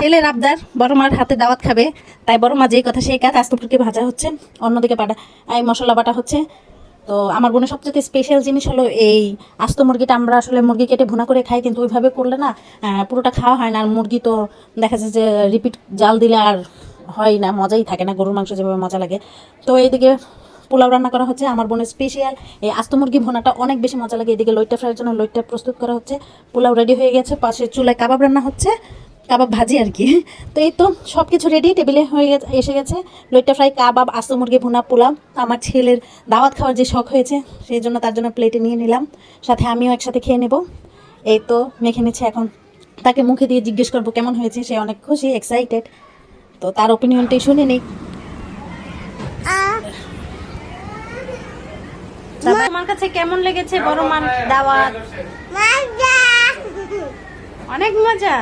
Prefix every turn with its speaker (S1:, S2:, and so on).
S1: ছেলের আবদার, বড় মার হাতে দাওয়াত খাবে, তাই বড় মা যেই কথা সেই কাজ। আস্ত মুরগি ভাজা হচ্ছে, অন্যদিকে এই মশলা বাটা হচ্ছে। তো আমার বোনের সবচেয়ে স্পেশাল জিনিস হলো এই আস্ত মুরগিটা। আমরা আসলে মুরগি কেটে ভুনা করে খাই, কিন্তু ওইভাবে করলে না পুরোটা খাওয়া হয় না। আর মুরগি তো দেখা যায় যে রিপিট জাল দিলে আর হয় না, মজাই থাকে না, গরুর মাংস যেভাবে মজা লাগে। তো এইদিকে পোলাও রান্না করা হচ্ছে, আমার বোনের স্পেশাল এই আস্ত মুরগি ভুনাটা অনেক বেশি মজা লাগে। এদিকে লইট্টা ফ্রাইয়ের জন্য লইট্টা প্রস্তুত করা হচ্ছে, পোলাও রেডি হয়ে গেছে, পাশে চুলায় কাবাব রান্না হচ্ছে, কাবাব ভাজি আর কি। তো এই তো সব কিছু রেডি, টেবিলে হয়ে গেছে, এসে গেছে লইট্টা ফ্রাই, কাবাব, আস্ত মুরগি ভুনা, পোলাও। আমার ছেলের দাওয়াত খাওয়ার যে শখ হয়েছে সেই জন্য তার জন্য প্লেটে নিয়ে নিলাম, সাথে আমিও একসাথে খেয়ে নেব। এই তো মেখে নিচ্ছে, এখন তাকে মুখে দিয়ে জিজ্ঞেস করবো কেমন হয়েছে। সে অনেক খুশি, এক্সাইটেড। তো তার ওপিনিয়নটাই শুনে নিই। তোমার কাছে কেমন লেগেছে বড় মার দাওয়াত?
S2: মজা,
S1: অনেক মজা।